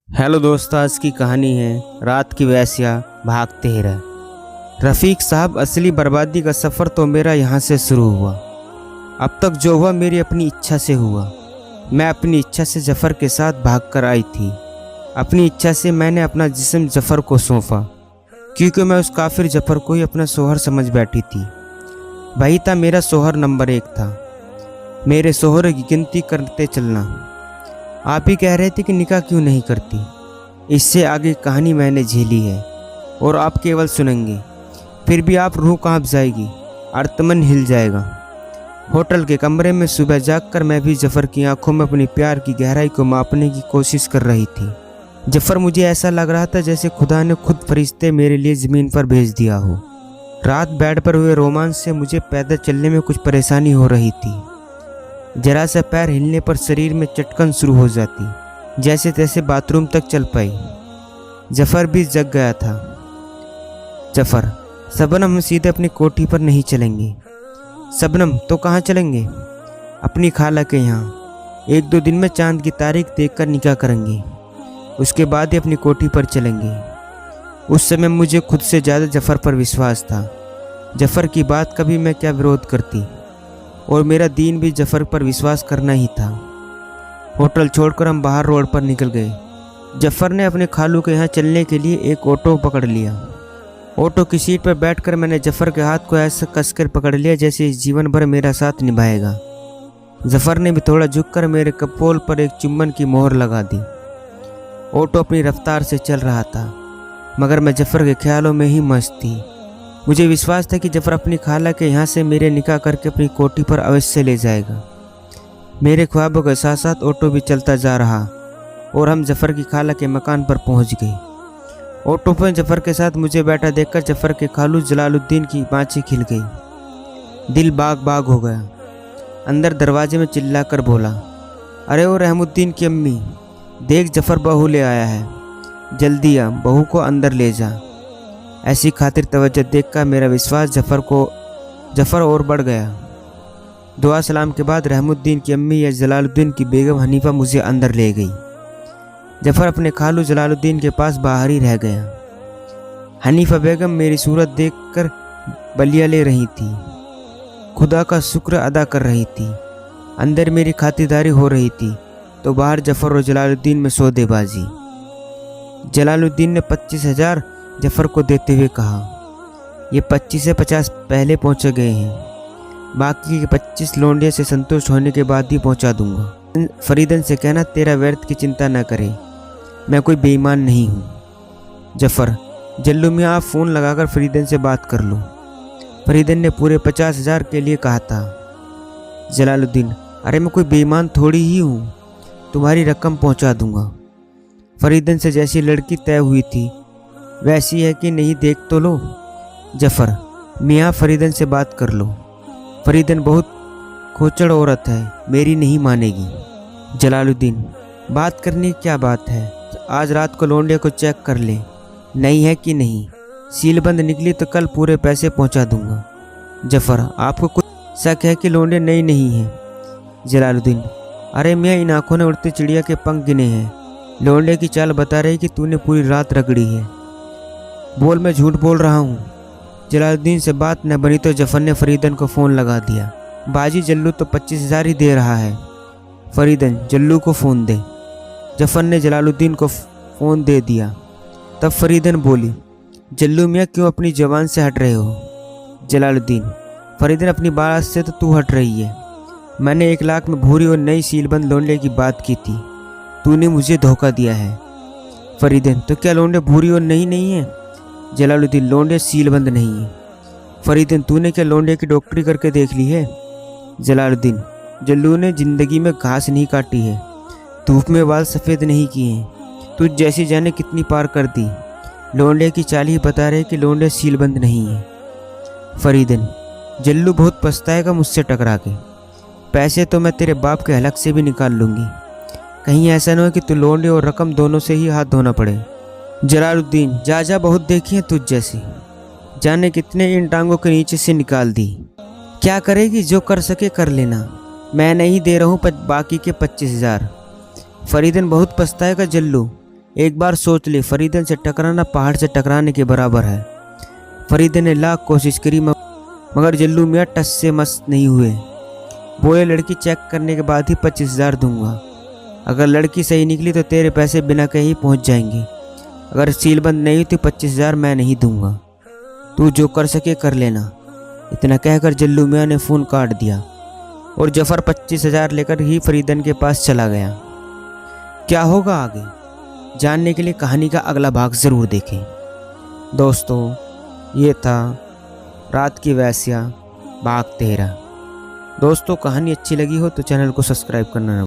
Hello दोस्त, आज की कहानी है रात की वेश्या भाग 13। रफ़ीक साहब, असली बर्बादी का सफ़र तो मेरा यहाँ से शुरू हुआ। अब तक जो हुआ मेरी अपनी इच्छा से हुआ। मैं अपनी इच्छा से जफ़र के साथ भाग कर आई थी। अपनी इच्छा से मैंने अपना जिस्म जफ़र को सौंपा, क्योंकि मैं उस काफिर जफ़र को ही अपना सोहर समझ बैठी थी। वही था मेरा सोहर नंबर 1 था। मेरे सोहर की गिनती करते चलना। आप ही कह रहे थे कि निकाह क्यों नहीं करती। इससे आगे कहानी मैंने झेली है और आप केवल सुनेंगे। फिर भी आप रूह कांप जाएगी, अर्तमन हिल जाएगा। होटल के कमरे में सुबह जागकर मैं भी जफ़र की आंखों में अपनी प्यार की गहराई को मापने की कोशिश कर रही थी। जफ़र, मुझे ऐसा लग रहा था जैसे खुदा ने खुद फरिश्ते मेरे लिए ज़मीन पर भेज दिया हो। रात बेड पर हुए रोमांच से मुझे पैदल चलने में कुछ परेशानी हो रही थी। जरा सा पैर हिलने पर शरीर में चटकन शुरू हो जाती। जैसे तैसे बाथरूम तक चल पाई। जफ़र भी जग गया था। जफ़र, शबनम, हम सीधे अपनी कोठी पर नहीं चलेंगे। शबनम, तो कहाँ चलेंगे? अपनी खाला के यहाँ। 1-2 दिन में चांद की तारीख देखकर निकाह करेंगे, उसके बाद ही अपनी कोठी पर चलेंगे। उस समय मुझे खुद से ज़्यादा जफ़र पर विश्वास था। जफ़र की बात कभी मैं क्या विरोध करती, और मेरा दीन भी जफ़र पर विश्वास करना ही था। होटल छोड़कर हम बाहर रोड पर निकल गए। जफ़र ने अपने खालू के यहाँ चलने के लिए एक ऑटो पकड़ लिया। ऑटो की सीट पर बैठकर मैंने जफ़र के हाथ को ऐसा कसकर पकड़ लिया जैसे इस जीवन भर मेरा साथ निभाएगा। जफ़र ने भी थोड़ा झुककर मेरे कपोल पर एक चुम्बन की मोहर लगा दी। ऑटो अपनी रफ्तार से चल रहा था, मगर मैं जफ़र के ख्यालों में ही मस्त थी। मुझे विश्वास था कि जफ़र अपनी खाला के यहाँ से मेरे निकाह करके अपनी कोठी पर अवश्य ले जाएगा। मेरे ख्वाबों के साथ साथ ऑटो भी चलता जा रहा और हम जफ़र की खाला के मकान पर पहुँच गए। ऑटो पर जफ़र के साथ मुझे बैठा देखकर जफ़र के खालू जलालुद्दीन की बाँछी खिल गई। दिल बाग बाग हो गया। अंदर दरवाजे में चिल्लाकर बोला, अरे ओ रहमुद्दीन की अम्मी, देख जफ़र बहू ले आया है, जल्दी आ, बहू को अंदर ले जा। ऐसी खातिर तवज्जो देखकर मेरा विश्वास जफ़र और बढ़ गया। दुआ सलाम के बाद रहमुद्दीन की अम्मी या जलालुद्दीन की बेगम हनीफा मुझे अंदर ले गई। जफ़र अपने खालू जलालुद्दीन के पास बाहर ही रह गया। हनीफा बेगम मेरी सूरत देखकर बलिया ले रही थी, खुदा का शुक्र अदा कर रही थी। अंदर मेरी खातिरदारी हो रही थी तो बाहर जफ़र और जलालुद्दीन में सौदेबाजी। जलालुद्दीन ने 25,000 जफ़र को देते हुए कहा, ये 25 से 50 पहले पहुँच गए हैं, बाकी के 25 लौंडिया से संतुष्ट होने के बाद ही पहुँचा दूंगा। फरीदन से कहना तेरा व्यर्थ की चिंता न करे, मैं कोई बेईमान नहीं हूँ। जफ़र, जल्लू मियाँ, आप फ़ोन लगाकर फरीदन से बात कर लो। फरीदन ने पूरे 50,000 के लिए कहा था। जलालुद्दीन, अरे मैं कोई बेईमान थोड़ी ही हूँ, तुम्हारी रकम पहुँचा दूंगा। फरीदन से जैसी लड़की तय हुई थी वैसी है कि नहीं देख तो लो। जफ़र, मियाँ फरीदन से बात कर लो। फरीदन बहुत खोचड़ औरत है, मेरी नहीं मानेगी। जलालुद्दीन, बात करने की क्या बात है, आज रात को लौंडे को चेक कर ले, नहीं है कि नहीं, सीलबंद निकली तो कल पूरे पैसे पहुंचा दूंगा। जफ़र, आपको कुछ शक है कि लौंडे नई नहीं हैं? जलालुद्दीन, अरे मियाँ, इन आँखों ने उड़ती चिड़िया के पंख गिने हैं। लौंडे की चाल बता रही कि तूने पूरी रात रगड़ी है। बोल, मैं झूठ बोल रहा हूँ। जलालुद्दीन से बात न बनी तो जफ़र ने फरीदन को फ़ोन लगा दिया। बाजी, जल्लू तो 25,000 ही दे रहा है। फरीदन, जल्लू को फ़ोन दे। जफ़र ने जलालुद्दीन को फ़ोन दे दिया। तब फरीदन बोली, जल्लू मियाँ, क्यों अपनी ज़बान से हट रहे हो? जलालुद्दीन, फरीदन, अपनी बात से तो तू हट रही है। मैंने 1 लाख में भूरी और नई सीलबंद लौंडे की बात की थी, तूने मुझे धोखा दिया है। फरीदन, तो क्या लौंडे भूरी और नई नहीं है? जलालुद्दीन, लौंडे सीलबंद नहीं है। फरीदन, तूने क्या लौंडे की डॉक्टरी करके देख ली है? जलालुद्दीन, जल्लू ने ज़िंदगी में घास नहीं काटी है, धूप में बाल सफ़ेद नहीं किए हैं, तुझ जैसी जाने कितनी पार कर दी। लौंडे की चाल ही बता रहे कि लौंडे सीलबंद नहीं है। फरीदन, जल्लू बहुत पछताएगा मुझसे टकरा के। पैसे तो मैं तेरे बाप के हलक से भी निकाल लूँगी, कहीं ऐसा न हो कि तू लौंडे और रकम दोनों से ही हाथ धोना पड़े। जलालुद्दीन, जा बहुत देखी है तुझ जैसी, जाने कितने इन टांगों के नीचे से निकाल दी। क्या करेगी, जो कर सके कर लेना, मैं नहीं दे रहा हूँ बाकी के 25,000। फरीदन, बहुत पछताएगा जल्लू, एक बार सोच ले, फरीदन से टकराना पहाड़ से टकराने के बराबर है। फरीदन ने लाख कोशिश करी मगर जल्लू मियाँ टस से मस नहीं हुए। बोले, लड़की चेक करने के बाद ही 25,000 दूंगा। अगर लड़की सही निकली तो तेरे पैसे बिना कहीं पहुंच जाएंगे। अगर सीलबंद नहीं हुई तो 25,000 मैं नहीं दूंगा। तू जो कर सके कर लेना। इतना कहकर जल्लू मियाँ ने फ़ोन काट दिया और जफ़र 25,000 लेकर ही फरीदन के पास चला गया। क्या होगा आगे जानने के लिए कहानी का अगला भाग ज़रूर देखें। दोस्तों, ये था रात की वेश्या भाग 13। दोस्तों, कहानी अच्छी लगी हो तो चैनल को सब्सक्राइब करना ना